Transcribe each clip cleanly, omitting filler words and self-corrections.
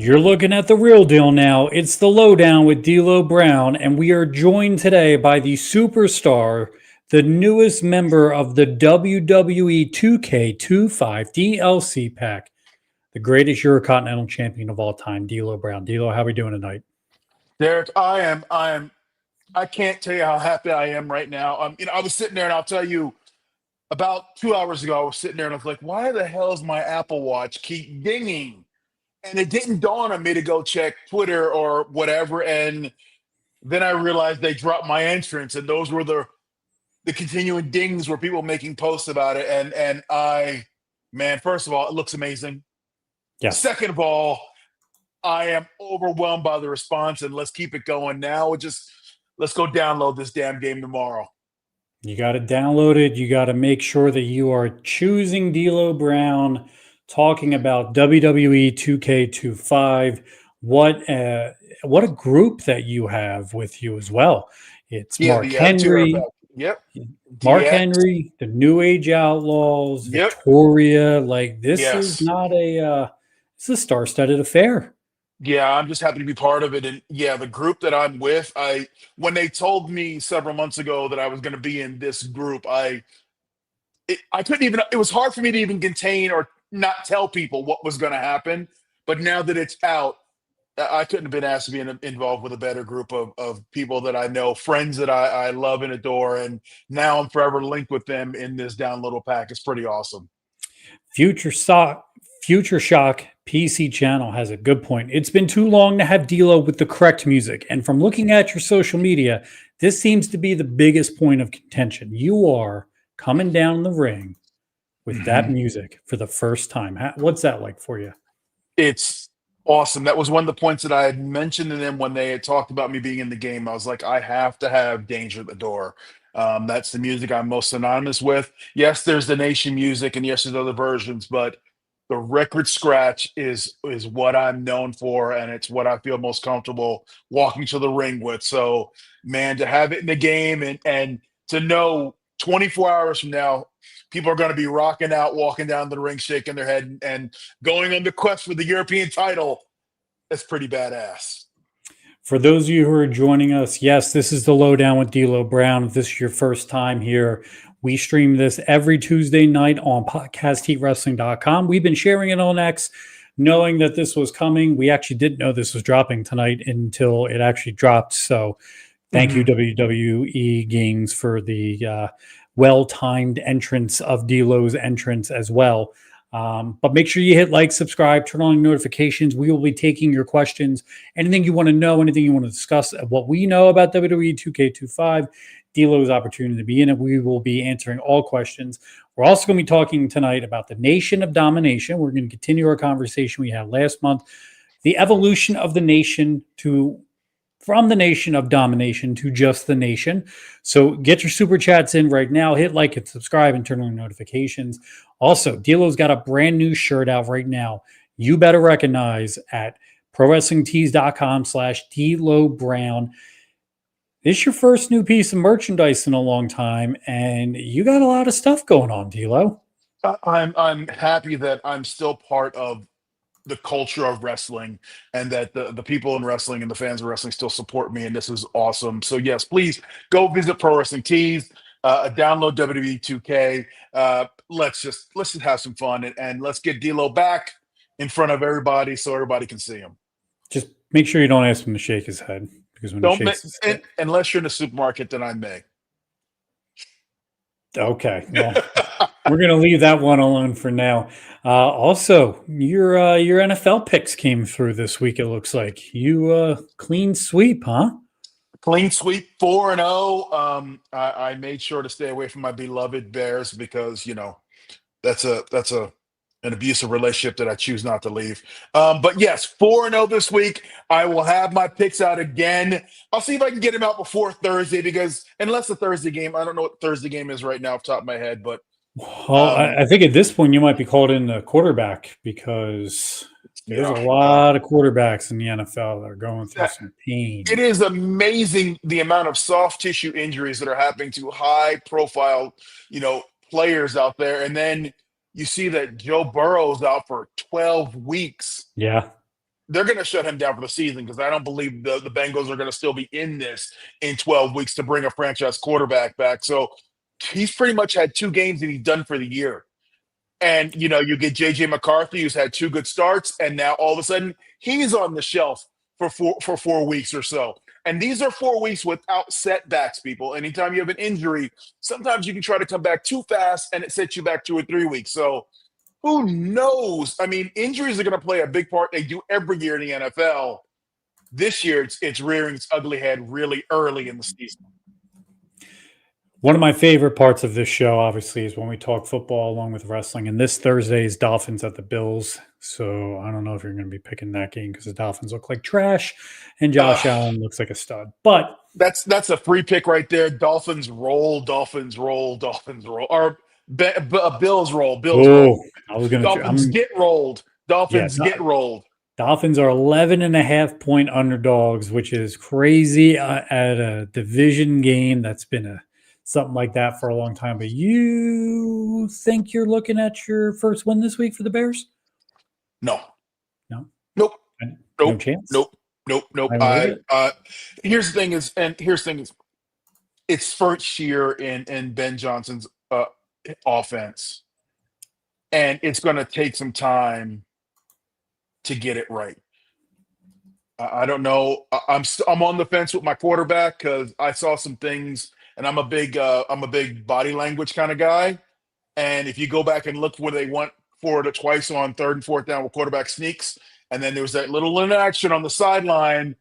You're looking at the real deal now. It's the lowdown with D'Lo Brown, and we are joined today by the superstar, the newest member of the WWE 2K25 DLC pack, the greatest Eurocontinental champion of all time, D'Lo Brown. D'Lo, how are we doing tonight? Derek, I can't tell you how happy I am right now. I was sitting there, and I'll tell you, about 2 hours ago, I was sitting there, and I was like, "Why the hell does my Apple Watch keep dinging?" And it didn't dawn on me to go check Twitter or whatever. And then I realized they dropped my entrance, and those were the continuing dings were people making posts about it. Man, first of all, it looks amazing. Yes. Second of all, I am overwhelmed by the response, and let's keep it going now. Let's go download this damn game tomorrow. You got to download it. You got to make sure that you are choosing D'Lo Brown, talking about WWE 2K25. What a group that you have with you as well. It's Yeah, Mark the Attitude Era Henry, back. Yep. Mark DX. Henry, the New Age Outlaws, Yep. Victoria. Like this is Yes. not it's a star-studded affair. Yeah, I'm just happy to be part of it. And yeah, the group that I'm with, when they told me several months ago that I was going to be in this group, I couldn't even. It was hard for me to even contain or not tell people what was going to happen. But now that it's out, I couldn't have been asked to be involved with a better group of people that I know, friends that I love and adore, and now I'm forever linked with them in this downloadable pack. It's pretty awesome. Future Shock, Future Shock PC channel has a good point. It's been too long to have D'Lo with the correct music, and from looking at your social media, this seems to be the biggest point of contention. You are coming down the ring with that Mhm. music for the first time. What's that like for you? It's awesome. That was one of the points that I had mentioned to them when they had talked about me being in the game. I was like, I have to have Danger at the Door. That's the music I'm most synonymous with. Yes, there's the Nation music, and yes, there's other versions, but the record scratch is what I'm known for, and it's what I feel most comfortable walking to the ring with. So, man, to have it in the game and to know 24 hours from now, people are going to be rocking out, walking down the ring, shaking their head, and going on the quest for the European title. That's pretty badass. For those of you who are joining us, yes, this is the lowdown with D'Lo Brown. If this is your first time here, we stream this every Tuesday night on podcastheatwrestling.com. We've been sharing it on X, knowing that this was coming. We actually didn't know this was dropping tonight until it actually dropped. So thank you, Mhm. WWE Games, for the well-timed entrance of D'Lo's entrance as well. But make sure you hit like, subscribe, turn on notifications. We will be taking your questions, anything you want to know, anything you want to discuss, what we know about WWE 2K25, D'Lo's opportunity to be in it. We will be answering all questions. We're also going to be talking tonight about the Nation of Domination. We're going to continue our conversation we had last month, the evolution of the nation to from the Nation of Domination to just the nation. So get your super chats in right now. Hit like and subscribe and turn on notifications. Also, D'Lo's got a brand new shirt out right now. You better recognize at prowrestlingtees.com/D'Lo Brown. This is your first new piece of merchandise in a long time, and you got a lot of stuff going on, D'Lo. I'm happy that I'm still part of the culture of wrestling, and that the people in wrestling and the fans of wrestling still support me, and this is awesome. So yes, please go visit Pro Wrestling Tees, download WWE 2K. Let's just have some fun, and let's get D'Lo back in front of everybody so everybody can see him. Just make sure you don't ask him to shake his head, because when he Don't shakes his head, unless you're in the supermarket, then I may. okay, well, we're going to leave that one alone for now. Also, your NFL picks came through this week. It looks like you clean sweep, huh? Clean sweep, 4-0. I made sure to stay away from my beloved Bears because that's a an abusive relationship that I choose not to leave. But yes, 4-0 this week. I will have my picks out again. I'll see if I can get them out before Thursday, because unless the Thursday game, I don't know what the Thursday game is right now off the top of my head, but Well, um, I think at this point you might be called in the quarterback, because there's a yeah, lot of quarterbacks in the NFL that are going through that- some pain. it is amazing the amount of soft tissue injuries that are happening to high profile, players out there. And then you see that Joe Burrow's out for 12 weeks. Yeah. they're going to shut him down for the season because I don't believe the Bengals are going to still be in this in 12 weeks to bring a franchise quarterback back. So he's pretty much had 2 games that he's done for the year. And, you get J.J. McCarthy, who's had 2 good starts, and now all of a sudden he's on the shelf for 4 weeks or so. And these are 4 weeks without setbacks, people. Anytime you have an injury, sometimes you can try to come back too fast and it sets you back 2 or 3 weeks. So who knows? I mean, injuries are going to play a big part. They do every year in the NFL. This year, it's rearing its ugly head really early in the season. One of my favorite parts of this show, obviously, is when we talk football along with wrestling. And this Thursday is Dolphins at the Bills. So I don't know if you're going to be picking that game because the Dolphins look like trash and Josh Allen looks like a stud. But that's a free pick right there. Dolphins roll, Dolphins roll, Dolphins roll. Or Bills roll, Bills roll. I was going Dolphins to get rolled. Dolphins get rolled. Dolphins are 11.5-point underdogs, which is crazy at a division game. That's been something like that for a long time. But you think you're looking at your first win this week for the Bears? No. Nope. No chance. Nope. Here's the thing is, it's first year in Ben Johnson's offense, and it's going to take some time to get it right. I don't know. I'm on the fence with my quarterback because I saw some things, and I'm a big body language kind of guy. And if you go back and look where they went for it twice on 3rd and 4th down with quarterback sneaks, and then there was that little interaction on the sideline,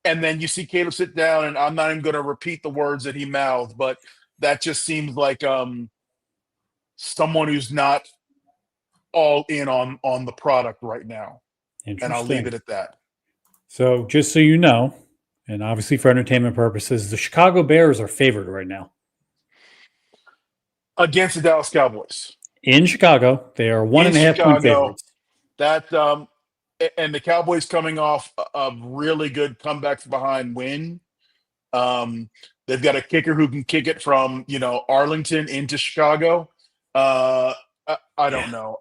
and then you see Caleb sit down, and I'm not even going to repeat the words that he mouthed, but that just seems like someone who's not all in on the product right now. And I'll leave it at that. So just so you know, and obviously for entertainment purposes, the Chicago Bears are favored right now. Against the Dallas Cowboys. In Chicago, they are 1.5-point favorites. And the Cowboys coming off a really good comebacks behind win. They've got a kicker who can kick it from, Arlington into Chicago. I don't know.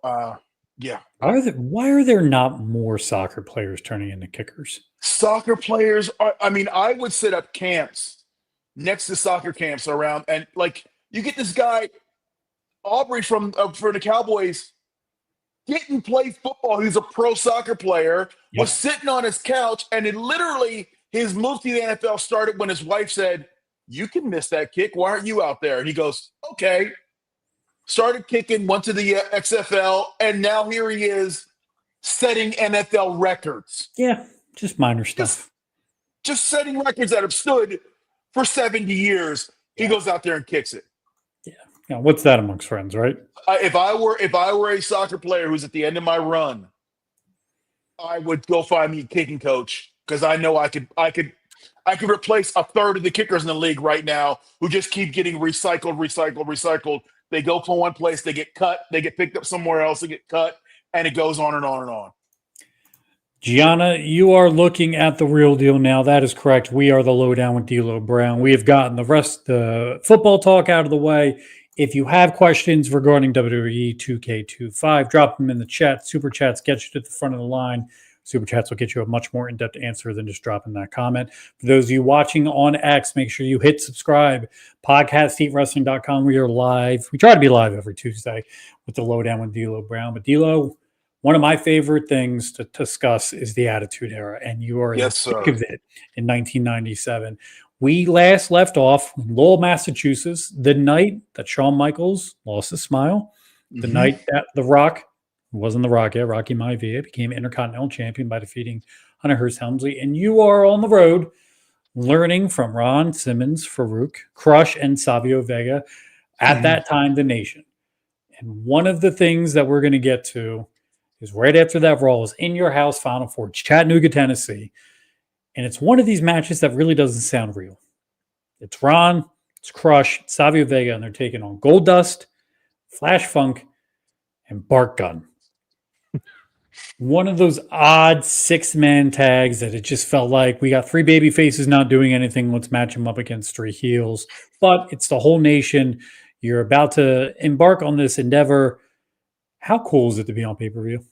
Yeah. Why are there not more soccer players turning into kickers? Soccer players I would set up camps next to soccer camps around, and you get this guy, Aubrey for the Cowboys, didn't play football. He's a pro soccer player, was sitting on his couch, and his move to the NFL started when his wife said, "You can miss that kick. Why aren't you out there?" And he goes, "Okay." Started kicking, went to the XFL, and now here he is setting NFL records. Yeah, just minor stuff. Just setting records that have stood for 70 years. Yeah. He goes out there and kicks it. Yeah, what's that amongst friends, right? If I were a soccer player who's at the end of my run, I would go find me a kicking coach because I know I could replace a third of the kickers in the league right now who just keep getting recycled. They go from one place, they get cut, they get picked up somewhere else, they get cut, and it goes on and on and on. Gianna, you are looking at the real deal now. That is correct. We are the Lowdown with D'Lo Brown. We have gotten the football talk out of the way. If you have questions regarding WWE 2K25, drop them in the chat. Super Chats get you to the front of the line. Super Chats will get you a much more in-depth answer than just dropping that comment. For those of you watching on X, make sure you hit subscribe. PodcastEatWrestling.com. We are live. We try to be live every Tuesday with the Lowdown with D'Lo Brown. But D'Lo, one of my favorite things to discuss is the Attitude Era, and you are in the thick of it in 1997. We last left off in Lowell, Massachusetts, the night that Shawn Michaels lost his smile, the night that The Rock, who wasn't The Rock yet, Rocky Maivia, became Intercontinental Champion by defeating Hunter Hearst Helmsley. And you are on the road learning from Ron Simmons, Faarooq, Crush, and Savio Vega, at that time, the Nation. And one of the things that we're going to get to is right after that Raw is in your house, Final Four, Chattanooga, Tennessee. And it's one of these matches that really doesn't sound real. It's Ron, it's Crush, it's Savio Vega, and they're taking on Goldust, Flash Funk, and Bart Gunn. One of those odd 6-man tags that it just felt like we got 3 baby faces not doing anything. Let's match them up against 3 heels. But it's the whole nation. You're about to embark on this endeavor. How cool is it to be on pay-per-view?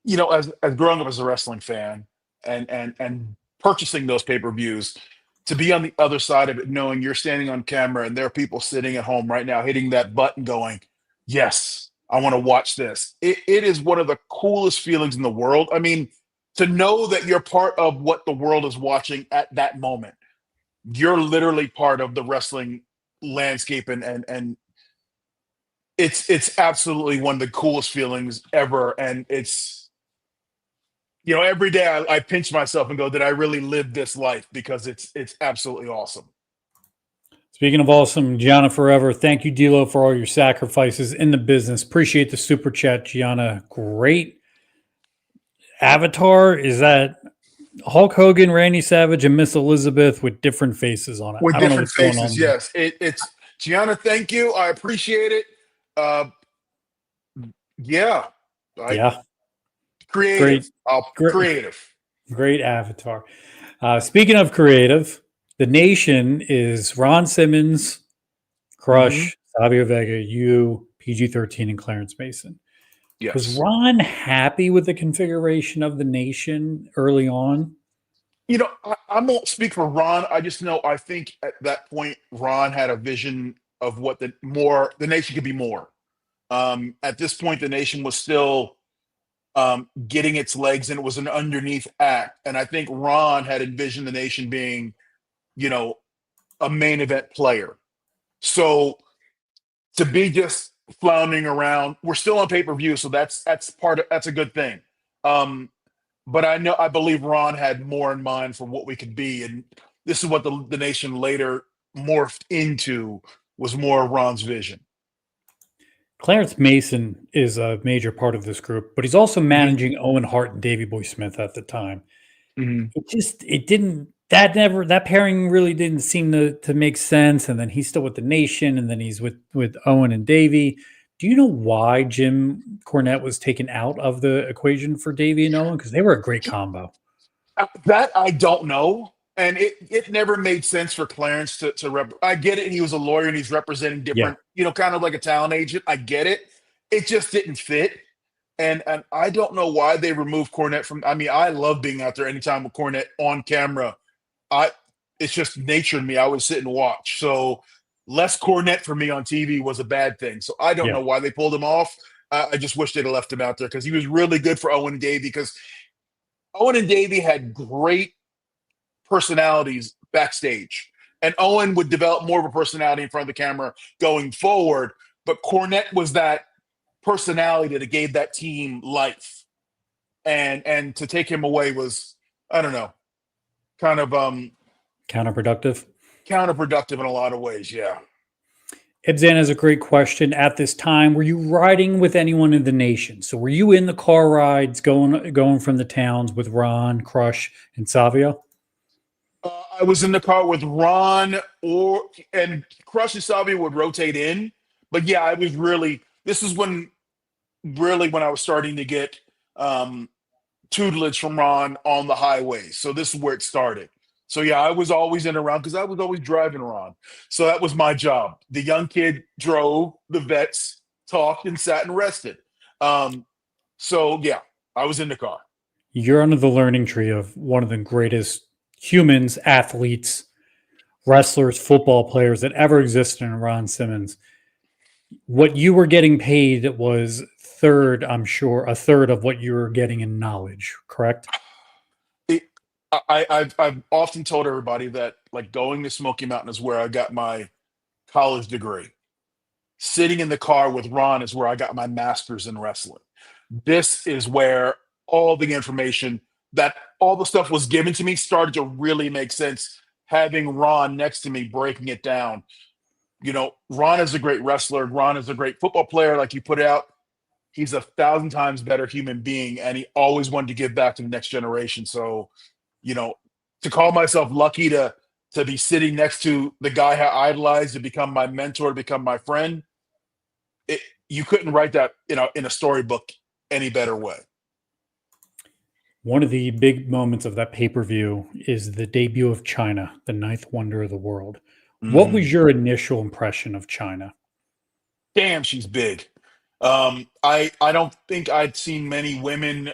as growing up as a wrestling fan and purchasing those pay-per-views, to be on the other side of it, knowing you're standing on camera and there are people sitting at home right now hitting that button going, yes, I want to watch this. It is one of the coolest feelings in the world. I mean, to know that you're part of what the world is watching at that moment. You're literally part of the wrestling landscape, and it's absolutely one of the coolest feelings ever. And it's, every day I pinch myself and go, did I really live this life? Because it's absolutely awesome. Speaking of awesome, Gianna Forever, thank you, D'Lo, for all your sacrifices in the business. Appreciate the super chat, Gianna. Great avatar. Is that Hulk Hogan, Randy Savage, and Miss Elizabeth with different faces on it? With I don't know different what's going faces, on there. yes. It's Gianna, thank you. I appreciate it. Uh, yeah, Yeah, creative. great, great, Creative. great avatar. Speaking of creative, the nation is Ron Simmons, Hmm. Crush, Savio Vega, you, PG-13, and Clarence Mason. Was Yes. Ron happy with the configuration of the nation early on? I won't speak for Ron. I just know I think at that point Ron had a vision of what the nation could be more. At this point, the nation was still getting its legs, and it was an underneath act. And I think Ron had envisioned the nation being, you know, a main event player. So to be just floundering around, we're still on pay-per-view, so that's a good thing. Um, but I believe Ron had more in mind for what we could be, and this is what the nation later morphed into, was more of Ron's vision. Clarence Mason is a major part of this group, but he's also Hmm. managing Owen Hart and Davey Boy Smith at the time. Hmm. It didn't that pairing really didn't seem to make sense. And then he's still with the nation, and then he's with Owen and Davey. Do you know why Jim Cornette was taken out of the equation for Davey and Owen? Because they were a great combo. That I don't know, and it never made sense for Clarence to rep. I get it. He was a lawyer and he's representing Yeah. different, kind of like a talent agent. I get it. It just didn't fit. And I don't know why they removed Cornette from. I mean, I love being out there anytime with Cornette on camera. I It's just nature in me. I would sit and watch. So less Cornette for me on TV was a bad thing. So I don't Yeah. know why they pulled him off. I just wish they'd have left him out there because he was really good for Owen and Davey. Because Owen and Davey had great personalities backstage, and Owen would develop more of a personality in front of the camera going forward. But Cornette was that personality that gave that team life, and to take him away was, I don't know, kind of Counterproductive. counterproductive in a lot of ways. Yeah. Ibzan has a great question. At this time, were you riding with anyone in the nation? So were you in the car rides going from the towns with Ron, Crush, and Savio? I was in the car with Ron, and Crush and Savio would rotate in, but yeah, I was really. This is when I was starting to get um, tutelage from Ron on the highway. So this is where it started. So yeah, I was always in and around because I was always driving Ron. So that was my job. The young kid drove, the vets talked and sat and rested. Um, so yeah, I was in the car. You're under the learning tree of one of the greatest humans, athletes, wrestlers, football players that ever existed in Ron Simmons. What you were getting paid was third, I'm sure, a third of what you were getting in knowledge, correct? It, I've often told everybody that like going to Smoky Mountain is where I got my college degree. Sitting in the car with Ron is where I got my master's in wrestling. This is where all the information, that all the stuff was given to me, started to really make sense. Having Ron next to me breaking it down. Ron is a great wrestler. Ron is a great football player, like you put out. He's 1,000 times better human being, and he always wanted to give back to the next generation. So, you know, to call myself lucky to be sitting next to the guy I idolized, to become my mentor, to become my friend, you couldn't write that in a storybook any better way. One of the big moments of that pay per view is the debut of China, the ninth wonder of the world. What Mhm. was your initial impression of China? Damn, she's big. I don't think I'd seen many women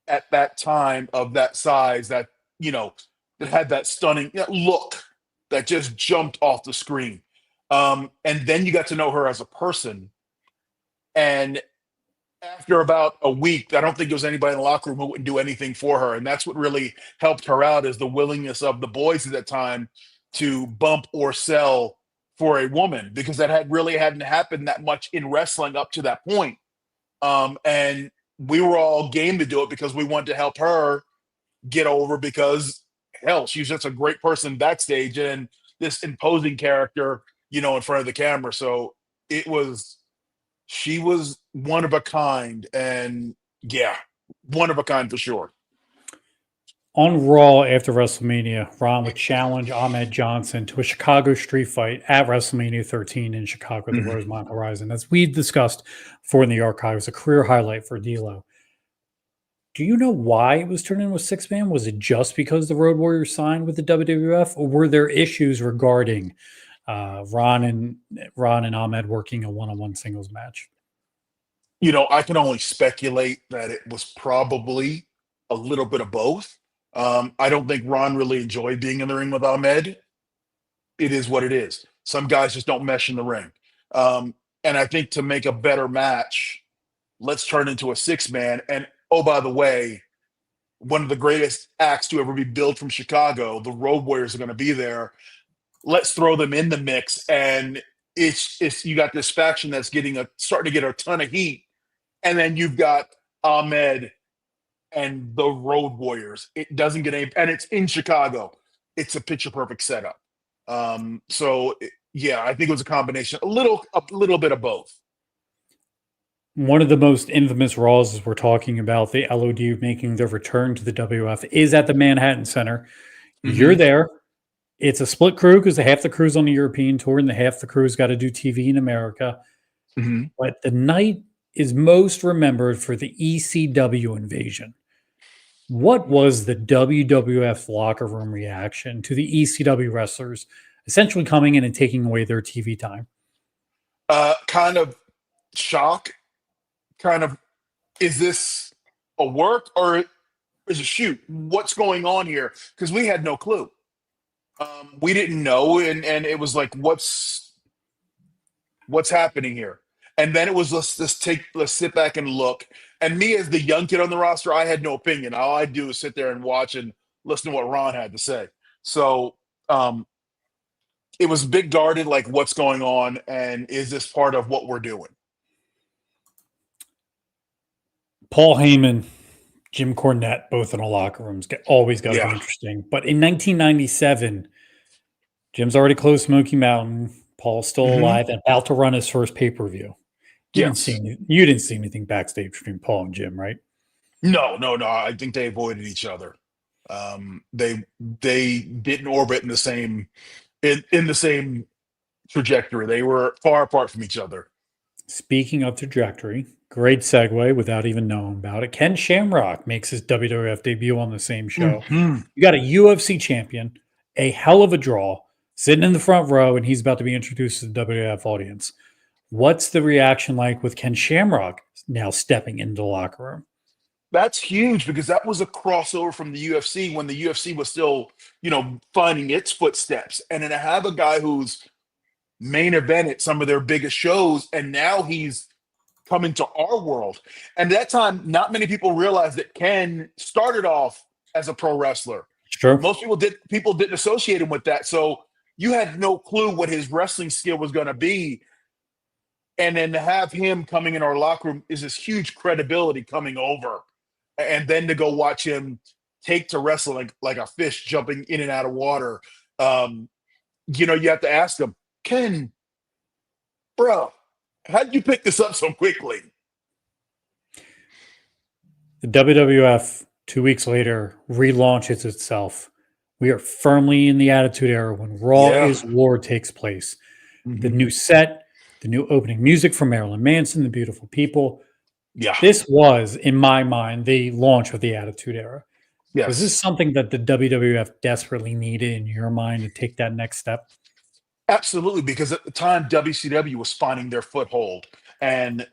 at that time of that size that, you know, that had that stunning look that just jumped off the screen. And then you got to know her as a person. And after about a week, I don't think there was anybody in the locker room who wouldn't do anything for her. And that's what really helped her out, is the willingness of the boys at that time to bump or sell for a woman, because that hadn't happened that much in wrestling up to that point. And we were all game to do it because we wanted to help her get over, because hell, she's just a great person backstage and this imposing character, you know, in front of the camera. So she was one of a kind, and yeah, one of a kind for sure. On Raw after WrestleMania, Ron would challenge Ahmed Johnson to a Chicago street fight at WrestleMania 13 in Chicago, the Rosemont Horizon. As we discussed for in the archives, a career highlight for D'Lo. Do you know why it was turned into a six-man? Was it just because the Road Warriors signed with the WWF, or were there issues regarding Ron and Ahmed working a one-on-one singles match? You know, I can only speculate that it was probably a little bit of both. I don't think Ron really enjoyed being in the ring with Ahmed. It is what it is. Some guys just don't mesh in the ring. And I think to make a better match, let's turn into a six-man. And oh, by the way, one of the greatest acts to ever be built from Chicago, the Road Warriors, are going to be there. Let's throw them in the mix. And it's you got this faction that's starting to get a ton of heat. And then you've got Ahmed and the Road Warriors. It doesn't get any, and it's in Chicago. It's a picture perfect setup. Yeah, I think it was a combination, a little bit of both. One of the most infamous Raws, as we're talking about the LOD making their return to the WF, is at the Manhattan Center. You're there. It's a split crew because half the crew's on the European tour and the half the crew's got to do TV in America. But the night is most remembered for the ECW invasion. What was the WWF locker room reaction to the ECW wrestlers essentially coming in and taking away their TV time? Kind of shock. Kind of, is this a work or is it shoot? What's going on here? Because we had no clue. We didn't know, and it was like, what's happening here? And then it was, let's sit back and look. And me, as the young kid on the roster, I had no opinion. All I do is sit there and watch and listen to what Ron had to say. So it was big guarded, like, what's going on, and is this part of what we're doing? Paul Heyman, Jim Cornette, both in the locker rooms, always got to be interesting. But in 1997, Jim's already closed Smoky Mountain. Paul's still alive and about to run his first pay-per-view. You didn't see anything backstage between Paul and Jim, right? No. I think they avoided each other. They didn't orbit in the same trajectory. They were far apart from each other. Speaking of trajectory, great segue without even knowing about it. Ken Shamrock makes his WWF debut on the same show. You got a UFC champion, a hell of a draw, sitting in the front row, and he's about to be introduced to the WWF audience. What's the reaction like with Ken Shamrock now stepping into the locker room? That's huge, because that was a crossover from the UFC when the UFC was still, finding its footsteps. And then to have a guy who's main event at some of their biggest shows, and now he's coming to our world. And at that time, not many people realized that Ken started off as a pro wrestler. Sure. Most people didn't associate him with that. So you had no clue what his wrestling skill was going to be. And then to have him coming in our locker room is this huge credibility coming over. And then to go watch him take to wrestling like a fish jumping in and out of water. You have to ask him, Ken, bro, how did you pick this up so quickly? The WWF 2 weeks later relaunches itself. We are firmly in the Attitude Era when Raw is War takes place. The new set, the new opening music from Marilyn Manson, The Beautiful People. Yeah. This was, in my mind, the launch of the Attitude Era. Yes. Was this something that the WWF desperately needed in your mind to take that next step? Absolutely, because at the time, WCW was finding their foothold, and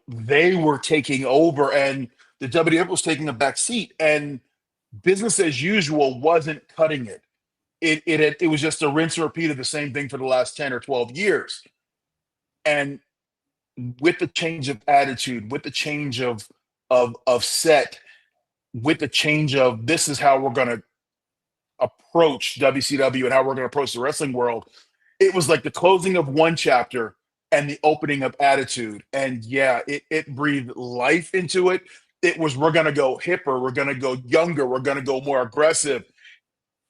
they were taking over, and the WWF was taking a back seat, and business as usual wasn't cutting it. It was just a rinse and repeat of the same thing for the last 10 or 12 years. And with the change of attitude, with the change of set, with the change of this is how we're going to approach WCW and how we're going to approach the wrestling world, it was like the closing of one chapter and the opening of attitude. And yeah, it breathed life into it. It was, we're going to go hipper, we're going to go younger, we're going to go more aggressive.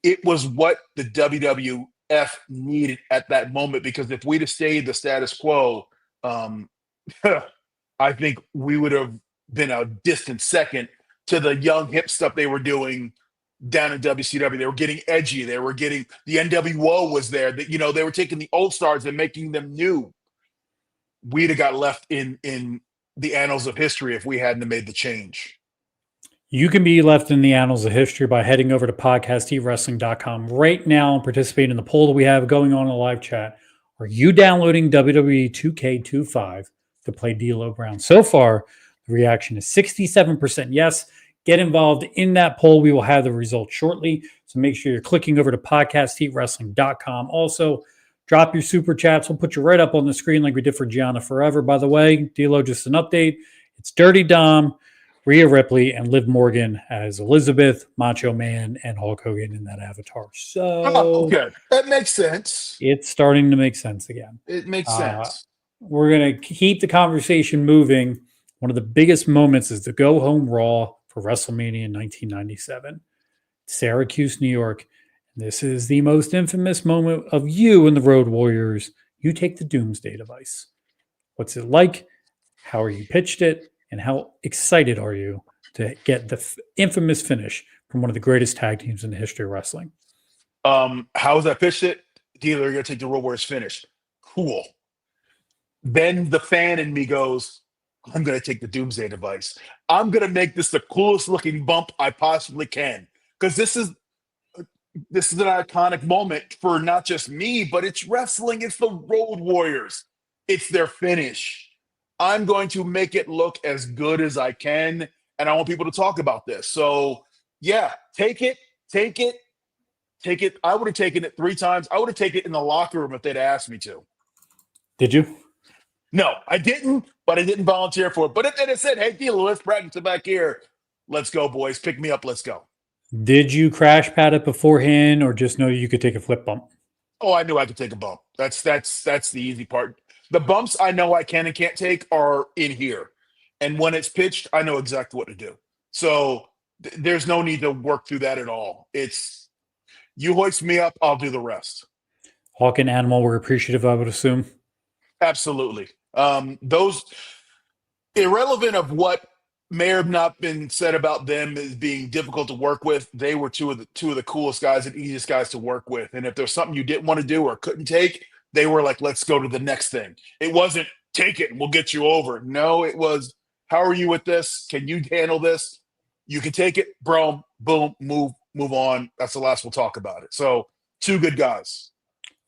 It was what the WWF needed at that moment, because if we'd have stayed the status quo, I think we would have been a distant second to the young hip stuff they were doing down in WCW. They were getting edgy. They were getting, the NWO was there. That, you know, they were taking the old stars and making them new. We'd have got left in the annals of history if we hadn't made the change. You can be left in the annals of history by heading over to podcastewrestling.com right now and participate in the poll that we have going on in the live chat. Are you downloading WWE 2K25 to play D'Lo Brown? So far, the reaction is 67% yes. Get involved in that poll. We will have the results shortly. So make sure you're clicking over to podcastewrestling.com. Also, drop your super chats. We'll put you right up on the screen like we did for Gianna Forever. By the way, D'Lo, just an update. It's Dirty Dom, Rhea Ripley, and Liv Morgan as Elizabeth, Macho Man, and Hulk Hogan in that avatar. So okay, that makes sense. It's starting to make sense again. It makes sense. We're going to keep the conversation moving. One of the biggest moments is the Go Home Raw for WrestleMania in 1997. Syracuse, New York. This is the most infamous moment of you and the Road Warriors. You take the Doomsday device. What's it like? How are you pitched it? And how excited are you to get the infamous finish from one of the greatest tag teams in the history of wrestling? How was I pitched it? Dealer, you're going to take the Road Warriors finish. Cool. Then the fan in me goes, I'm going to take the Doomsday device. I'm going to make this the coolest looking bump I possibly can. Because this is an iconic moment for not just me, but it's wrestling. It's the Road Warriors. It's their finish. I'm going to make it look as good as I can. And I want people to talk about this. So yeah, take it. I would have taken it 3 times. I would have taken it in the locker room if they'd asked me to. Did you? No, I didn't, but I didn't volunteer for it. But if they had said, hey, D'Lo, let's practice it back here. Let's go, boys. Pick me up. Let's go. Did you crash pad it beforehand or just know you could take a flip bump? Oh, I knew I could take a bump. That's the easy part. The bumps I know I can and can't take are in here. And when it's pitched, I know exactly what to do. So there's no need to work through that at all. It's you hoist me up, I'll do the rest. Hawk and Animal were appreciative, I would assume. Absolutely. Those, irrelevant of what may have not been said about them as being difficult to work with, they were two of the coolest guys and easiest guys to work with. And if there's something you didn't want to do or couldn't take, they were like, let's go to the next thing. It wasn't take it and we'll get you over. No, it was, how are you with this? Can you handle this? You can take it, bro. Boom, move on. That's the last we'll talk about it. So 2 good guys.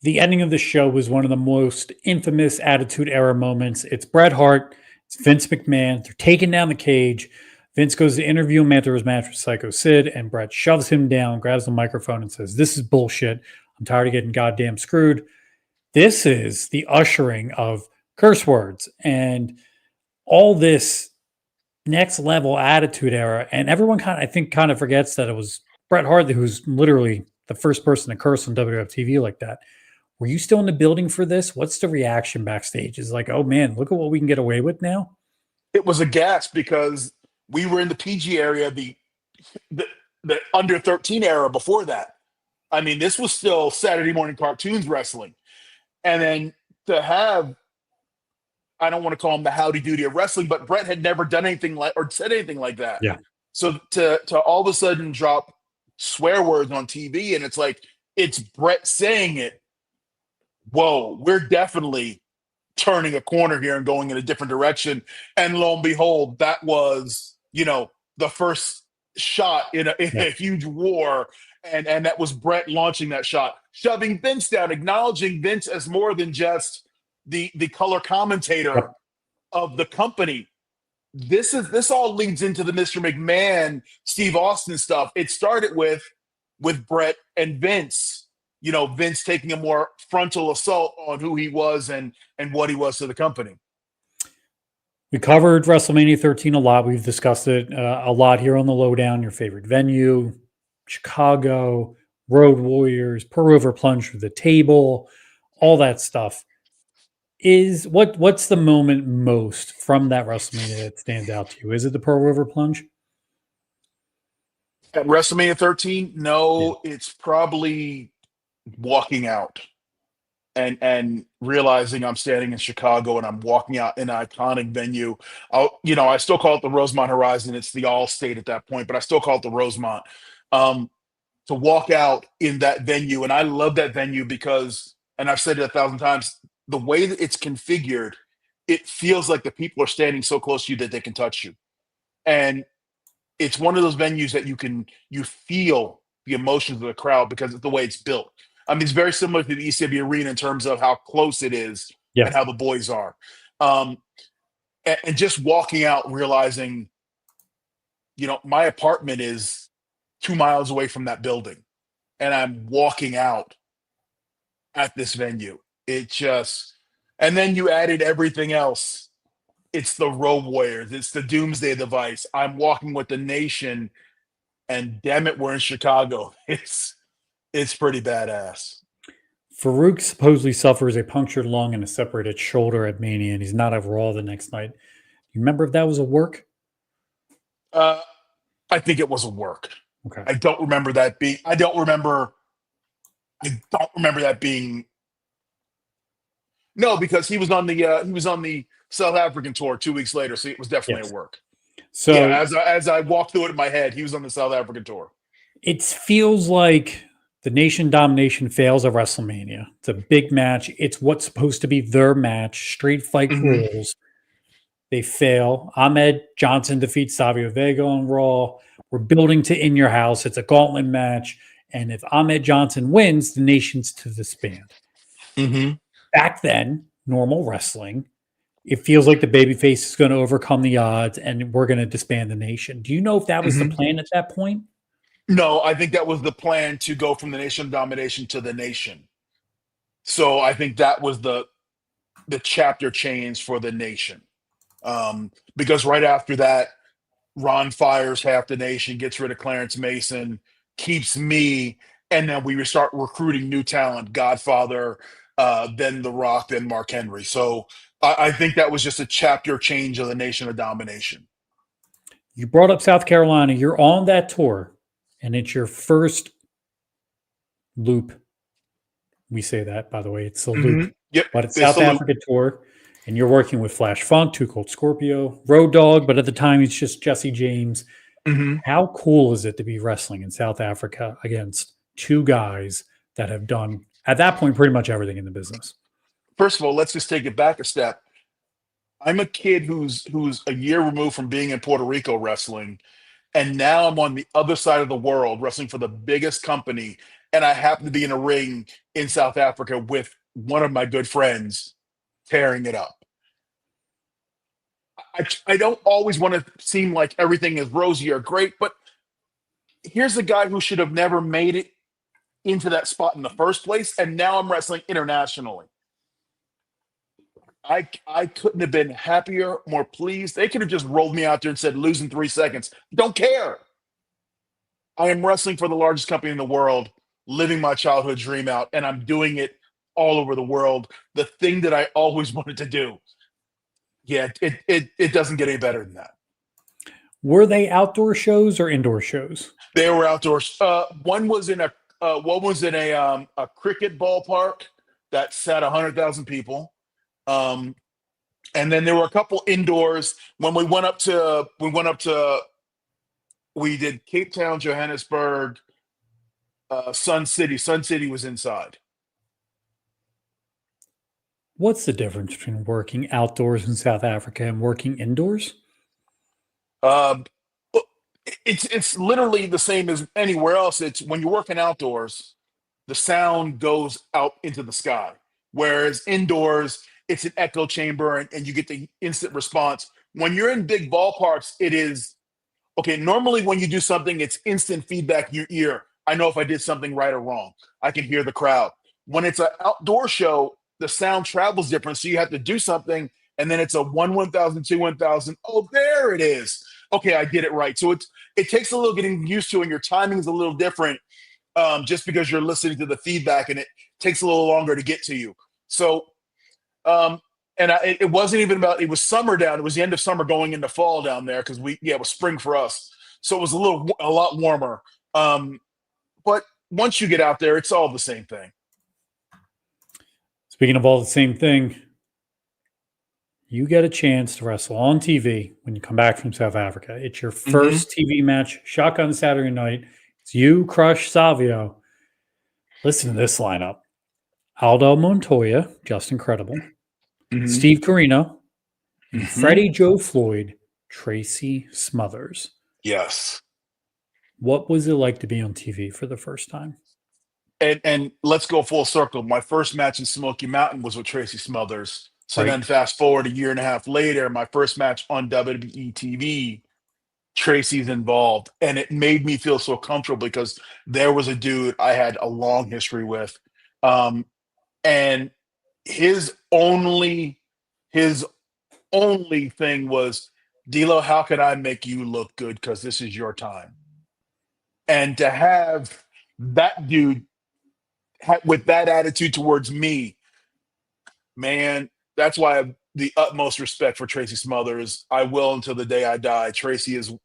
The ending of the show was one of the most infamous Attitude Era moments. It's Bret Hart, it's Vince McMahon. They're taking down the cage. Vince goes to interview him after his match with Psycho Sid, and Bret shoves him down, grabs the microphone, and says, "This is bullshit. I'm tired of getting goddamn screwed." This is the ushering of curse words and all this next level Attitude Era. And everyone kind of forgets that it was Bret Hart who's literally the first person to curse on WWF TV like that. Were you still in the building for this? What's the reaction backstage? Is like, oh man, look at what we can get away with now. It was a gasp because we were in the PG area, the under 13 era before that. I mean, this was still Saturday morning cartoons wrestling. And then to have, I don't want to call him the howdy doody of wrestling, but Bret had never done anything like or said anything like that. Yeah. So to all of a sudden drop swear words on TV and it's like, it's Bret saying it. Whoa, we're definitely turning a corner here and going in a different direction. And lo and behold, that was, the first shot in a huge war. And that was Bret launching that shot, shoving Vince down, acknowledging Vince as more than just the color commentator of the company. this all leads into the Mr. McMahon, Steve Austin stuff. It started with Brett and Vince. Vince taking a more frontal assault on who he was and what he was to the company. We covered WrestleMania 13 a lot. We've discussed it a lot here on the Lowdown. Your favorite venue, Chicago, Road Warriors, Pearl River Plunge for the table, all that stuff. What's the moment most from that WrestleMania that stands out to you? Is it the Pearl River Plunge? At WrestleMania 13, Yeah. no, it's probably walking out and realizing I'm standing in Chicago and I'm walking out in an iconic venue. I still call it the Rosemont Horizon. It's the All-State at that point, but I still call it the Rosemont. To walk out in that venue, and I love that venue because, and I've said it 1,000 times, the way that it's configured, it feels like the people are standing so close to you that they can touch you. And it's one of those venues that you feel the emotions of the crowd because of the way it's built. I mean, it's very similar to the ECW Arena in terms of how close it is and Yes. how the boys are. And just walking out, realizing, my apartment is 2 miles away from that building, and I'm walking out at this venue. And then you added everything else. It's the Road Warriors. It's the Doomsday Device. I'm walking with the Nation, and damn it, we're in Chicago. It's pretty badass. Faarooq supposedly suffers a punctured lung and a separated shoulder at Mania, and he's not at Raw the next night. You remember if that was a work? I think it was a work. Okay. I don't remember that being. I don't remember that being. No, because he was on the South African tour 2 weeks later, so it was definitely Yes. a work. So Yeah, as I walked through it in my head, he was on the South African tour. it feels like the Nation Domination fails at WrestleMania. It's a big match. It's what's supposed to be their match, street fight Mhm. rules. They fail. Ahmed Johnson defeats Savio Vega on Raw. We're building to In Your House. It's a gauntlet match. And if Ahmed Johnson wins, the Nation's to disband. Mhm. Back then, normal wrestling, it feels like the babyface is going to overcome the odds and we're going to disband the Nation. Do you know if that was the Mhm. plan at that point? No, I think that was the plan to go from the Nation of Domination to the Nation. So I think that was the chapter change for the Nation. Because right after that, Ron fires half the Nation, gets rid of Clarence Mason, keeps me, and then we start recruiting new talent, Godfather, then The Rock, then Mark Henry. So I think that was just a chapter change of the Nation of Domination. You brought up South Carolina. You're on that tour, and it's your first loop. We say that, by the way, it's a loop, Yep, but it's it's South the loop. Africa tour, and you're working with Flash Funk, Too Cold Scorpio, Road Dog, but at the time it's just Jesse James. Mhm. How cool is it to be wrestling in South Africa against two guys that have done, at that point, pretty much everything in the business? First of all, let's just take it back a step. I'm a kid who's a year removed from being in Puerto Rico wrestling, and now I'm on the other side of the world wrestling for the biggest company, and I happen to be in a ring in South Africa with one of my good friends tearing it up. I don't always want to seem like everything is rosy or great, but here's a guy who should have never made it into that spot in the first place, and now I'm wrestling internationally. I couldn't have been happier, more pleased. They could have just rolled me out there and said, lose in 3 seconds. Don't care. I am wrestling for the largest company in the world, living my childhood dream out, and I'm doing it all over the world. The thing that I always wanted to do. Yeah, it doesn't get any better than that. Were they outdoor shows or indoor shows? They were outdoors. One was in a cricket ballpark that sat 100,000 people. Um, and then there were a couple indoors when we did Cape Town, Johannesburg, Sun City. Sun City was inside. What's the difference between working outdoors in South Africa and working indoors? Um, it's literally the same as anywhere else. It's when you're working outdoors, the sound goes out into the sky, whereas indoors it's an echo chamber and you get the instant response When you're in big ballparks, it is okay. Normally, when you do something, it's instant feedback in your ear. I know if I did something right or wrong. I can hear the crowd. When it's an outdoor show, the sound travels different. So you have to do something, and then it's a 1,000, 2, 1,000. Oh, there it is. Okay, I did it right. So it takes a little getting used to, and your timing is a little different, just because you're listening to the feedback, and it takes a little longer to get to you. So, it wasn't even about. It was summer down. It was the end of summer going into fall down there because it was spring for us. So it was a lot warmer. But once you get out there, it's all the same thing. Speaking of all the same thing, you get a chance to wrestle on TV when you come back from South Africa. It's your first TV match, Shotgun Saturday night. It's you, Crush, Savio. Listen to this lineup. Aldo Montoya, just incredible. Steve Carino, and Freddie Joe Floyd, Tracy Smothers. Yes. What was it like to be on TV for the first time? And let's go full circle. My first match in Smoky Mountain was with Tracy Smothers. So Right. then fast forward a year and a half later, my first match on WWE TV, Tracy's involved. And it made me feel so comfortable because there was a dude I had a long history with. And his only thing was, D'Lo, how can I make you look good? Because this is your time. And to have that dude with that attitude towards me, man, that's why I have the utmost respect for Tracy Smothers. I will until the day I die. Tracy is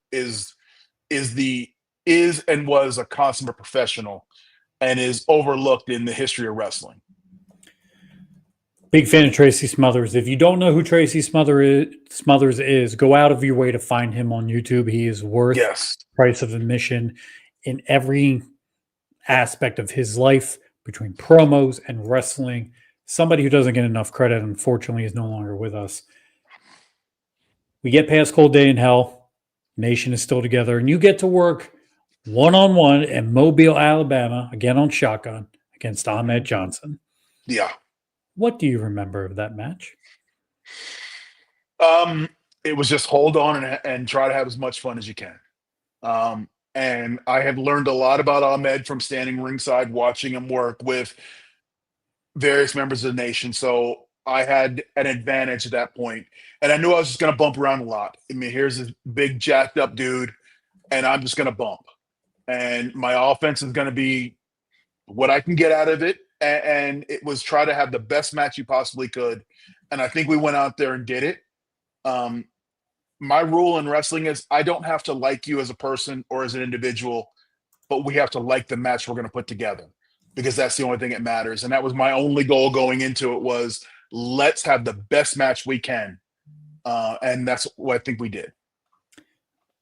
and was a consummate professional and is overlooked in the history of wrestling. Big fan of Tracy Smothers. If you don't know who Tracy Smothers is, go out of your way to find him on YouTube. He is worth price of admission in every aspect of his life, between promos and wrestling. Somebody who doesn't get enough credit, unfortunately, is no longer with us. We get past Cold Day in Hell. Nation is still together, and you get to work one-on-one in Mobile, Alabama, again on Shotgun, against Ahmed Johnson. Yeah. What do you remember of that match? It was just hold on and try to have as much fun as you can. And I have learned a lot about Ahmed from standing ringside, watching him work with various members of the nation. So I had an advantage at that point. And I knew I was just going to bump around a lot. I mean, here's this big jacked up dude, and I'm just going to bump. And my offense is going to be what I can get out of it. And it was try to have the best match you possibly could. And I think we went out there and did it. My rule in wrestling is I don't have to like you as a person or as an individual, but we have to like the match we're going to put together, because that's the only thing that matters. And that was my only goal going into it, was let's have the best match we can. And that's what I think we did.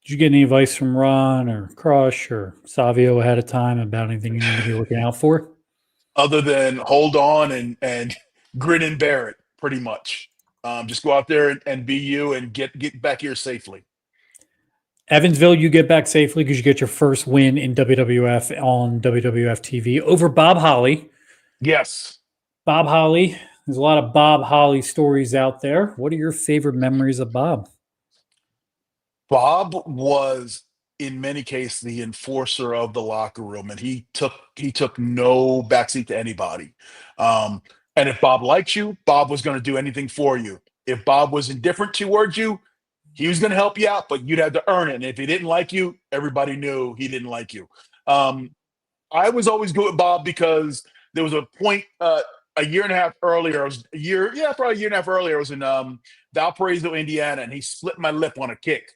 Did you get any advice from Ron or Crush or Savio ahead of time about anything you need to be looking out for? Other than hold on and grin and bear it, pretty much. Just go out there and be you and get back here safely. Evansville, you get back safely because you get your first win in WWF on WWF TV over Bob Holly. Yes. Bob Holly. There's a lot of Bob Holly stories out there. What are your favorite memories of Bob? Bob was, in many cases, the enforcer of the locker room, and he took no backseat to anybody. And if Bob liked you, Bob was going to do anything for you. If Bob was indifferent towards you, he was going to help you out, but you'd have to earn it. And if he didn't like you, everybody knew he didn't like you. I was always good with Bob because there was a point a year and a half earlier. Probably a year and a half earlier. I was in Valparaiso, Indiana, and he split my lip on a kick.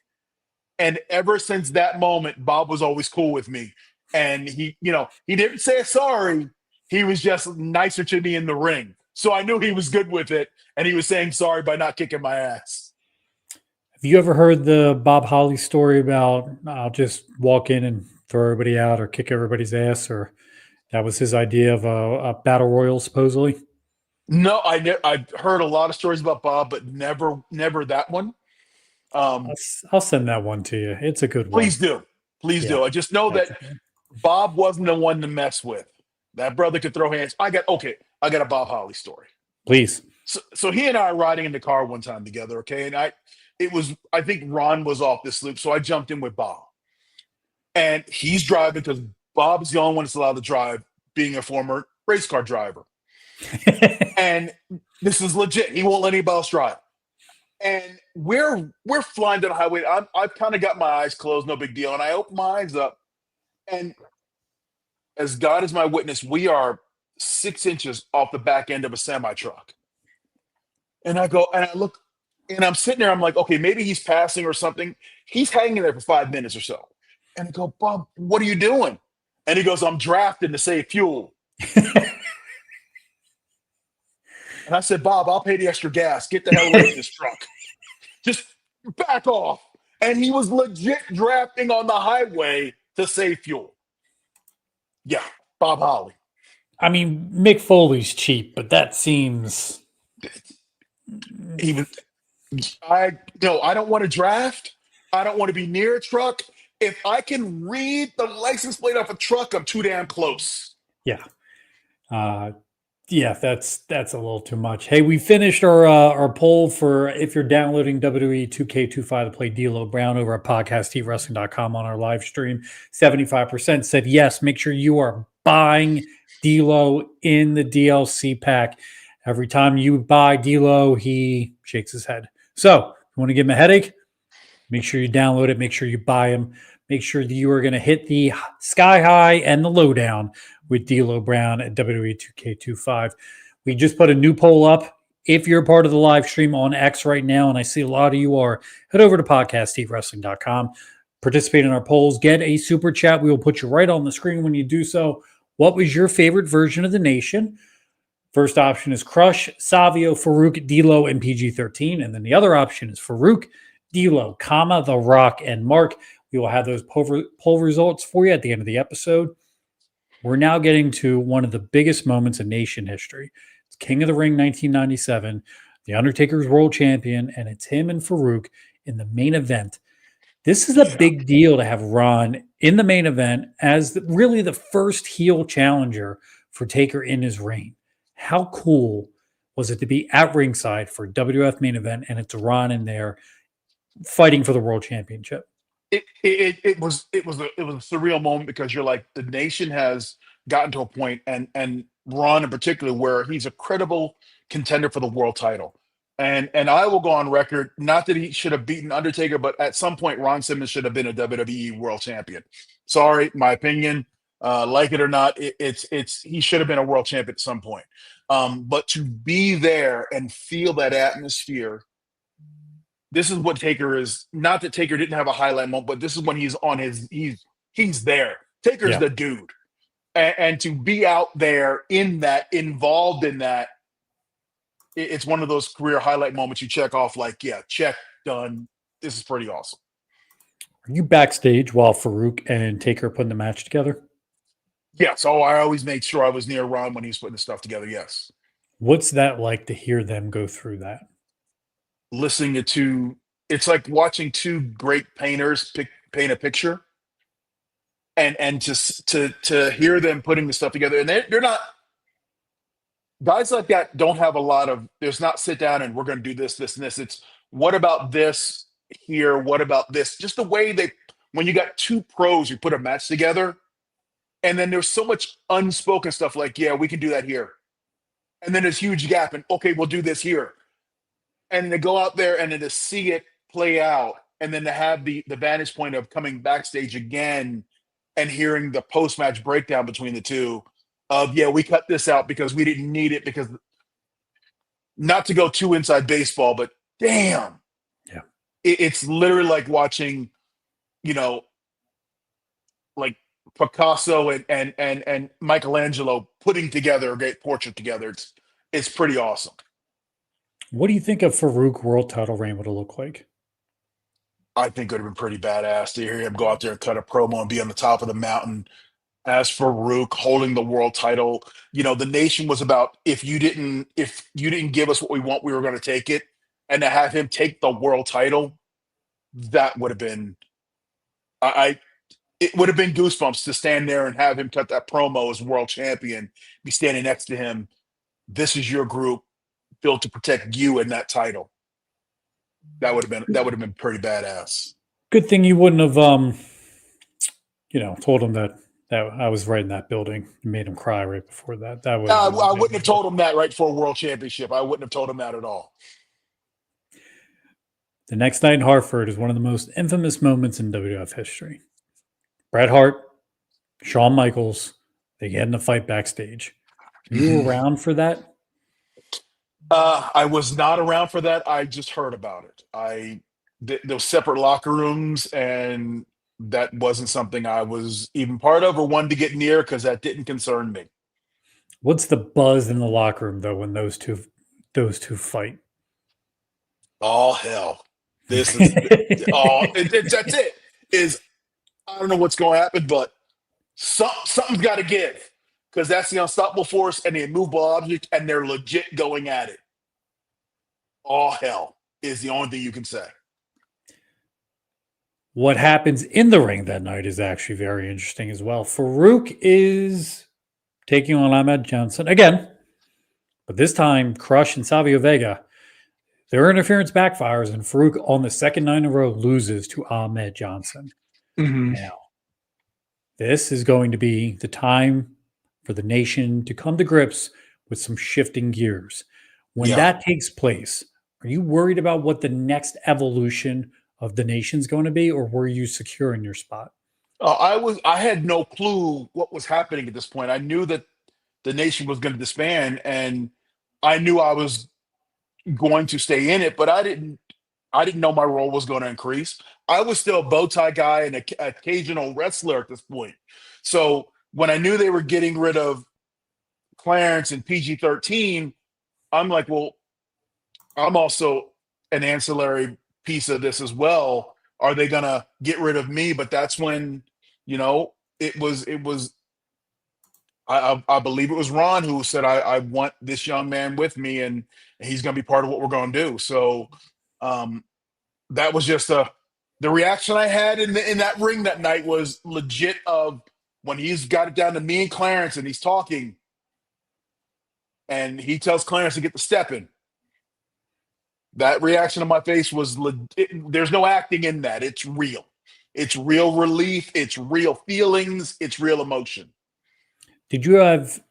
And ever since that moment, Bob was always cool with me. And he didn't say sorry. He was just nicer to me in the ring. So I knew he was good with it. And he was saying sorry by not kicking my ass. Have you ever heard the Bob Holly story about I'll just walk in and throw everybody out or kick everybody's ass? Or that was his idea of a battle royal, supposedly? No, I've heard a lot of stories about Bob, but never that one. I'll send that one to you. It's a good one. Please do. Do. I just know that Bob wasn't the one to mess with. That brother could throw hands. I got a Bob Holly story. Please. So he and I are riding in the car one time together, okay? And I think Ron was off this loop, so I jumped in with Bob. And he's driving because Bob's the only one that's allowed to drive, being a former race car driver. And this is legit. He won't let anybody else drive. And we're flying down the highway. I've kind of got my eyes closed, no big deal. And I open my eyes up, and as God is my witness, we are 6 inches off the back end of a semi truck. And I go and I look, and I'm sitting there. I'm like, okay, maybe he's passing or something. He's hanging there for 5 minutes or so. And I go, Bob, what are you doing? And he goes, I'm drafting to save fuel. And I said, Bob, I'll pay the extra gas. Get the hell away from this truck. Just back off. And he was legit drafting on the highway to save fuel. Yeah, Bob Holly. I mean, Mick Foley's cheap, but that seems Even I don't want to draft. I don't want to be near a truck. If I can read the license plate off a truck, I'm too damn close. yeah. Yeah, that's a little too much. Hey, we finished our poll for if you're downloading WWE 2K25 to play D'Lo Brown over at podcastheatwrestling.com on our live stream. 75% said yes. Make sure you are buying D'Lo in the DLC pack. Every time you buy D'Lo, he shakes his head. So, if you want to give him a headache, make sure you download it. Make sure you buy him. Make sure that you are going to hit the sky high and the lowdown with D'Lo Brown at WWE 2K25. We just put a new poll up. If you're part of the live stream on X right now, and I see a lot of you are, head over to podcastheatwrestling.com. Participate in our polls. Get a super chat. We will put you right on the screen when you do so. What was your favorite version of the Nation? First option is Crush, Savio, Faarooq, D'Lo, and PG-13. And then the other option is Faarooq, D'Lo, Kama, The Rock, and Mark. We will have those poll results for you at the end of the episode. We're now getting to one of the biggest moments in Nation history. It's King of the Ring 1997. The Undertaker's world champion, and it's him and Faarooq in the main event. This is a big deal to have Ron in the main event as really the first heel challenger for Taker in his reign. How cool was it to be at ringside for WF main event, and it's Ron in there fighting for the world championship? It was a surreal moment because you're like, the Nation has gotten to a point, and Ron in particular, where he's a credible contender for the world title. And I will go on record, not that he should have beaten Undertaker, but at some point Ron Simmons should have been a WWE world champion. Sorry, my opinion. Like it or not, it's he should have been a world champion at some point. But to be there and feel that atmosphere, this is what Taker is. Not that Taker didn't have a highlight moment, but this is when he's on his he's there. Taker's the dude, and to be out there in that, involved in that, it's one of those career highlight moments you check off. Like, yeah, check, done. This is pretty awesome. Are you backstage while Faarooq and Taker putting the match together? Yes. Oh, I always made sure I was near Ron when he was putting the stuff together. Yes. What's that like to hear them go through that? Listening to it's like watching two great painters paint a picture, and to hear them putting the stuff together, and they're not guys like that. Don't have a lot of. There's not sit down and we're going to do this, this, and this. It's what about this here? What about this? Just the way they, when you got two pros, you put a match together, and then there's so much unspoken stuff like, yeah, we can do that here, and then there's huge gap, and okay, we'll do this here. And to go out there and then to see it play out, and then to have the vantage point of coming backstage again and hearing the post-match breakdown between the two of, yeah, we cut this out because we didn't need it, because not to go too inside baseball, but damn. Yeah. It's literally like watching, like Picasso and Michelangelo putting together a great portrait together. It's pretty awesome. What do you think of Faarooq world title reign would have looked like? I think it would have been pretty badass to hear him go out there and cut a promo and be on the top of the mountain as Faarooq holding the world title. The Nation was about, if you didn't give us what we want, we were going to take it. And to have him take the world title, that would have been, it would have been goosebumps to stand there and have him cut that promo as world champion, be standing next to him. This is your group. built to protect you in that title. That would have been pretty badass. Good thing you wouldn't have, told him that I was right in that building. You made him cry right before that. That would. I wouldn't have told him that right before a world championship. I wouldn't have told him that at all. The next night in Hartford is one of the most infamous moments in WWF history. Bret Hart, Shawn Michaels, they get in a fight backstage. Were you around for that? I was not around for that. I just heard about it. Those separate locker rooms, and that wasn't something I was even part of or wanted to get near because that didn't concern me. What's the buzz in the locker room though when those two fight? Oh hell! This is that's it. Is I don't know what's going to happen, but something's got to give because that's the unstoppable force and the immovable object, and they're legit going at it. All hell is the only thing you can say. What happens in the ring that night is actually very interesting as well. Faarooq is taking on Ahmed Johnson again, but this time Crush and Savio Vega. Their interference backfires, and Faarooq on the second night in a row loses to Ahmed Johnson. Mm-hmm. Now, this is going to be the time for the nation to come to grips with some shifting gears. When that takes place, are you worried about what the next evolution of the nation's going to be, or were you secure in your spot? I had no clue what was happening at this point. I knew that the nation was going to disband, and I knew I was going to stay in it, but I didn't know my role was going to increase. I was still a bow tie guy and an occasional wrestler at this point. So when I knew they were getting rid of Clarence and PG-13, I'm like, well, I'm also an ancillary piece of this as well. Are they going to get rid of me? But that's when, it was, I believe it was Ron who said, I want this young man with me and he's going to be part of what we're going to do. So that was just the reaction I had in that ring that night was legit of when he's got it down to me and Clarence and he's talking and he tells Clarence to get the step in. That reaction on my face was legit. There's no acting in that. It's real. It's real relief. It's real feelings. It's real emotion. Did you have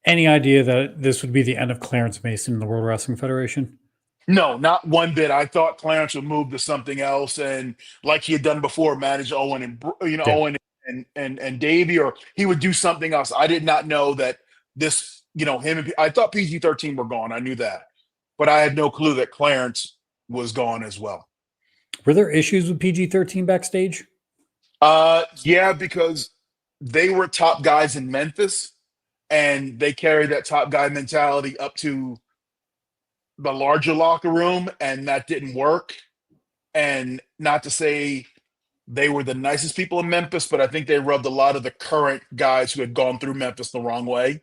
any idea that this would be the end of Clarence Mason in the World Wrestling Federation? No, not one bit. I thought Clarence would move to something else, and like he had done before, manage Owen and Owen and Davey, or he would do something else. I did not know that this, him. I thought PG-13 were gone. I knew that, but I had no clue that Clarence was gone as well. Were there issues with PG-13 backstage? Yeah, because they were top guys in Memphis, and they carried that top guy mentality up to the larger locker room, and that didn't work. And not to say they were the nicest people in Memphis, but I think they rubbed a lot of the current guys who had gone through Memphis the wrong way.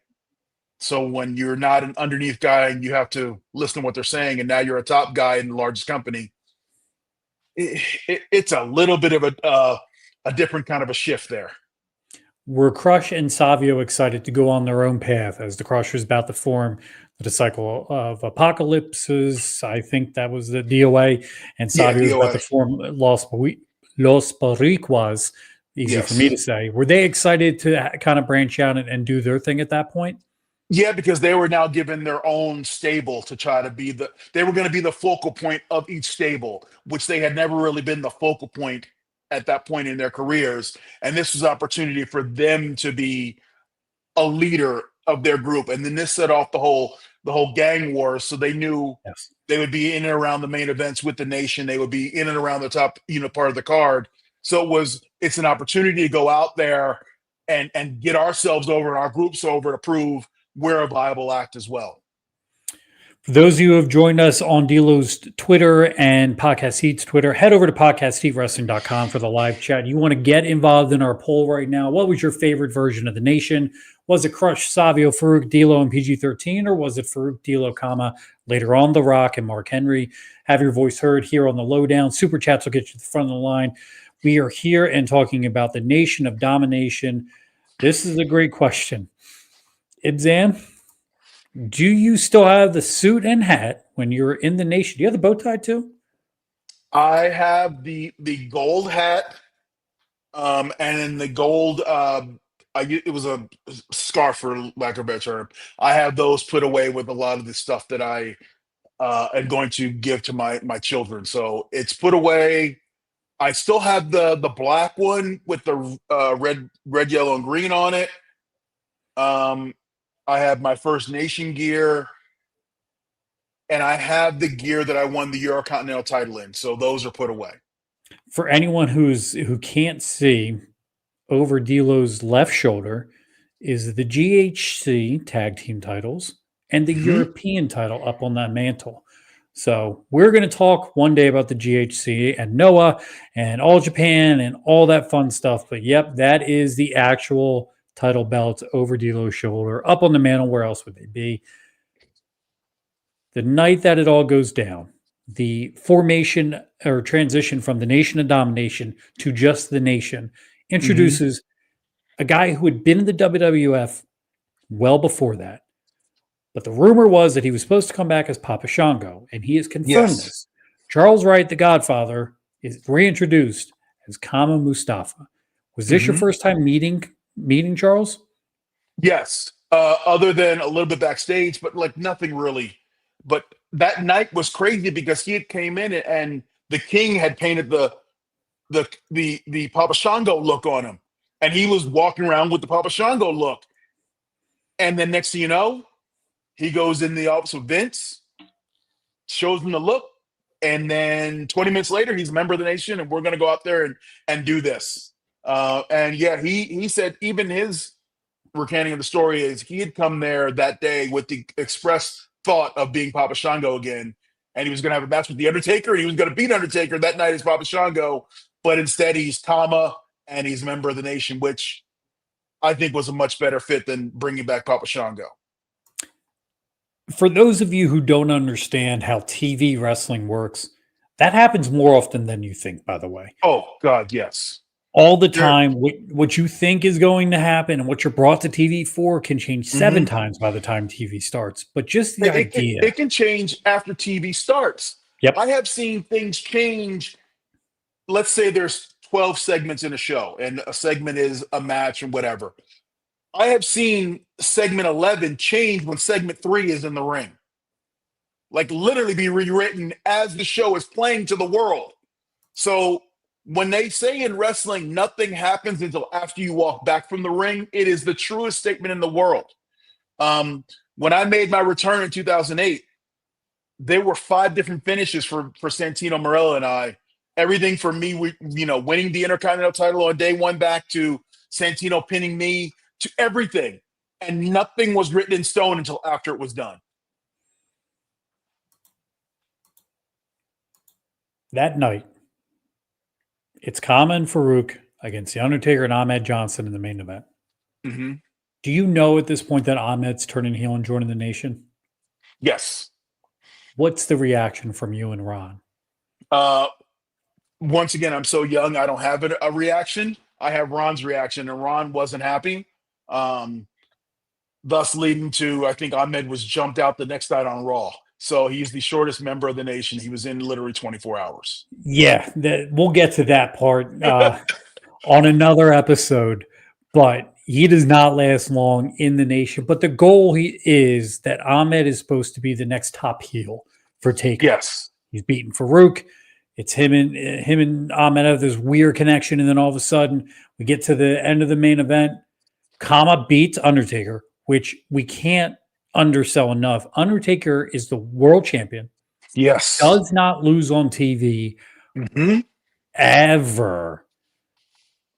So when you're not an underneath guy and you have to listen to what they're saying, and now you're a top guy in the largest company, it's a little bit of a different kind of a shift there. Were Crush and Savio excited to go on their own path as the Crush was about to form the cycle of apocalypses? I think that was the DOA, and Savio was about to form Los Boricuas. Easy for me to say. Were they excited to kind of branch out and do their thing at that point? Yeah, because they were now given their own stable to try to be they were going to be the focal point of each stable, which they had never really been the focal point at that point in their careers. And this was an opportunity for them to be a leader of their group. And then this set off the whole gang wars. So they knew they would be in and around the main events with the nation. They would be in and around the top, part of the card. So it's an opportunity to go out there and get ourselves over and our groups over to prove we're a viable act as well. For those of you who have joined us on D'Lo's Twitter and Podcast Heat's Twitter, head over to podcastheatwrestling.com for the live chat. You want to get involved in our poll right now. What was your favorite version of the nation? Was it Crush, Savio, Faarooq, D'Lo, and PG-13, or was it Faarooq, D'Lo, Kama, later on The Rock and Mark Henry? Have your voice heard here on the Lowdown. Super Chats will get you to the front of the line. We are here and talking about the Nation of Domination. This is a great question. Ibzan, Do you still have the suit and hat when you're in the Nation? Do you have the bow tie too? I have the gold hat, and then the gold. It was a scarf, for lack of a better term. I have those put away with a lot of the stuff that I am going to give to my children. So it's put away. I still have the black one with the red, yellow, and green on it. Um, I have my First Nation gear, and I have the gear that I won the Eurocontinental title in. So those are put away. For anyone who can't see, over D'Lo's left shoulder is the GHC tag team titles and the Hmm. European title up on that mantle. So we're going to talk one day about the GHC and Noah and All Japan and all that fun stuff. But yep, that is the actual title belts over D'Lo's shoulder up on the mantle. Where else would they be? The night that it all goes down, the formation or transition from the Nation of Domination to just the Nation Hmm. introduces a guy who had been in the WWF well before that. But the rumor was that he was supposed to come back as Papa Shango, and he has confirmed Yes. this. Charles Wright, the Godfather, is reintroduced as Kama Mustafa. Was this your Hmm. first time meeting Charles? Yes. Other than a little bit backstage, but like nothing really. But that night was crazy because he had came in and the King had painted the Papa Shango look on him, and he was walking around with the Papa Shango look. And then next thing you know, he goes in the office with Vince, shows him the look, and then 20 minutes later, he's a member of the Nation, and we're going to go out there and do this. And yeah, he said even his recanting of the story is he had come there that day with the express thought of being Papa Shango again, and he was going to have a match with the Undertaker, and he was going to beat Undertaker that night as Papa Shango, but instead he's Kama and he's a member of the Nation, which I think was a much better fit than bringing back Papa Shango. For those of you who don't understand how TV wrestling works, that happens more often than you think, by the way. Oh God, yes. All the There. time, what you think is going to happen and what you're brought to TV for can change seven Mhm. times by the time TV starts. But just the It idea. can change after TV starts. I Yep. have seen things change. Let's say there's 12 segments in a show, and a segment is a match and whatever. I have seen segment 11 change when segment 3 is in the ring. Like literally be rewritten as the show is playing to the world. So when they say in wrestling, nothing happens until after you walk back from the ring, it is the truest statement in the world. Um, when I made my return in 2008, there were 5 different finishes for Santino Marella and I. Everything from me, winning the Intercontinental title on day one back to Santino pinning me to everything. And nothing was written in stone until after it was done. That night, it's Kama and Faarooq against The Undertaker and Ahmed Johnson in the main event. Mm-hmm. Do you know at this point that Ahmed's turning heel and joining the Nation? Yes. What's the reaction from you and Ron? Uh, Once again, I'm so young, I don't have a reaction. I have Ron's reaction, and Ron wasn't happy. Um, Thus leading to, I think Ahmed was jumped out the next night on Raw. So he's the shortest member of the Nation. He was in literally 24 hours. Yeah, we'll get to that part on another episode, but he does not last long in the Nation. But the goal is that Ahmed is supposed to be the next top heel for Taker. Yes. He's beaten Faarooq. It's him and Ahmed have this weird connection, and then all of a sudden we get to the end of the main event. Kama beats Undertaker, which we can't undersell enough. Undertaker is the world champion, Yes. does not lose on TV Hmm. ever.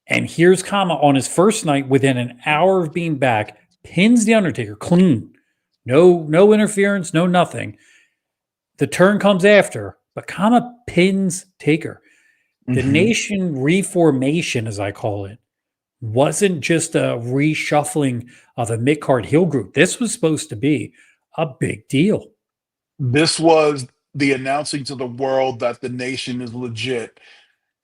And here's Kama on his first night within an hour of being back, pins the Undertaker clean. No interference, no nothing. The turn comes after, but Kama pins Taker. The Hmm. Nation reformation, as I call it, wasn't just a reshuffling of a mid card heel group. This was supposed to be a big deal. This was the announcing to the world that the Nation is legit.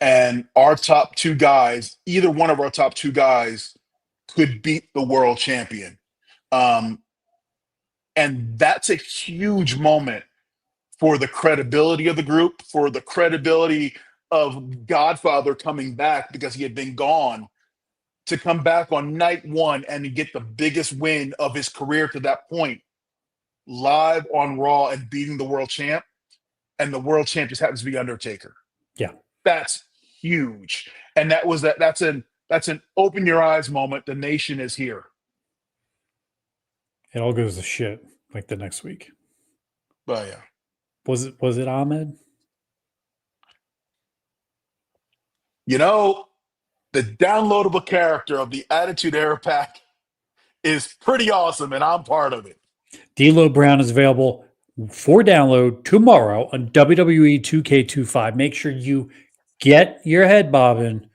And our top 2 guys, either one of our top 2 guys, could beat the world champion. Um, And that's a huge moment for the credibility of the group, for the credibility of Godfather coming back because he had been gone, to come back on night one and to get the biggest win of his career to that point, live on Raw and beating the world champ. And the world champ just happens to be Undertaker. Yeah. That's huge. And that's an open your eyes moment. The nation is here. It all goes to shit like the next week. But yeah. Was it Ahmed? You know, the downloadable character of the Attitude Era pack is pretty awesome, and I'm part of it. D'Lo Brown is available for download tomorrow on WWE 2K25. Make sure you get your head bobbing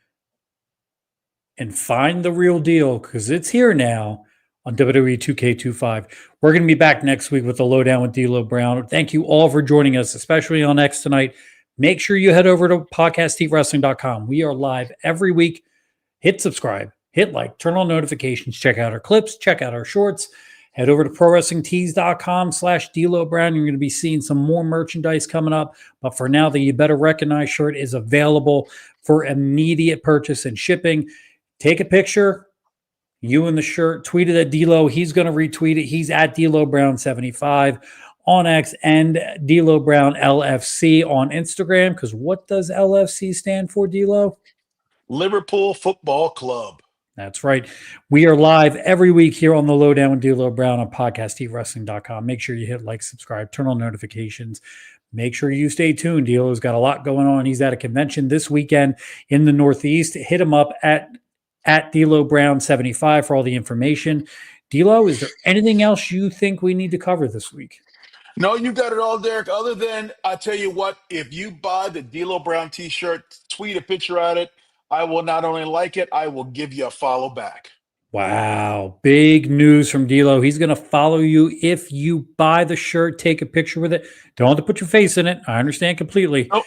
and find the real deal because it's here now on WWE 2K25. We're going to be back next week with the Lowdown with D'Lo Brown. Thank you all for joining us, especially on X tonight. Make sure you head over to podcastheatwrestling.com. We are live every week. Hit subscribe, hit like, turn on notifications, check out our clips, check out our shorts. Head over to prowrestlingtees.com/D'Lo Brown. You're going to be seeing some more merchandise coming up. But for now, the You Better Recognize shirt is available for immediate purchase and shipping. Take a picture, you in the shirt, tweet it at D'Lo. He's going to retweet it. He's at D'Lo Brown 75 on X and D'Lo Brown LFC on Instagram. Because what does LFC stand for, D'Lo? Liverpool Football Club. That's right. We are live every week here on the Lowdown with D'Lo Brown on podcastheatwrestling.com. Make sure you hit like, subscribe, turn on notifications. Make sure you stay tuned. D'Lo's got a lot going on. He's at a convention this weekend in the Northeast. Hit him up at D'Lo Brown 75 for all the information. D'Lo, is there anything else you think we need to cover this week? No, you got it all, Derek. Other than, I tell you what, if you buy the D'Lo Brown t-shirt, tweet a picture at it, I will not only like it, I will give you a follow back. Wow. Big news from D'Lo. He's going to follow you if you buy the shirt, take a picture with it. Don't have to put your face in it. I understand completely. Nope.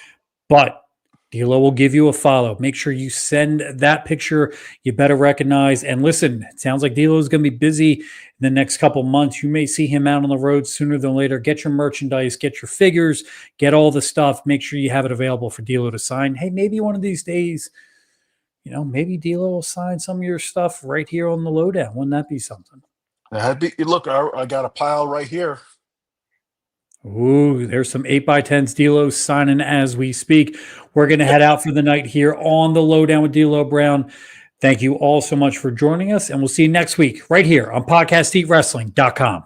But D'Lo will give you a follow. Make sure you send that picture. You better recognize. And listen, it sounds like D'Lo is going to be busy in the next couple months. You may see him out on the road sooner than later. Get your merchandise, get your figures, get all the stuff. Make sure you have it available for D'Lo to sign. Hey, maybe one of these days, maybe D'Lo will sign some of your stuff right here on the Lowdown. Wouldn't that be something? Look, I got a pile right here. Ooh, there's some 8x10s D'Lo signing as we speak. We're going to head out for the night here on the Lowdown with D'Lo Brown. Thank you all so much for joining us, and we'll see you next week right here on podcastheatwrestling.com.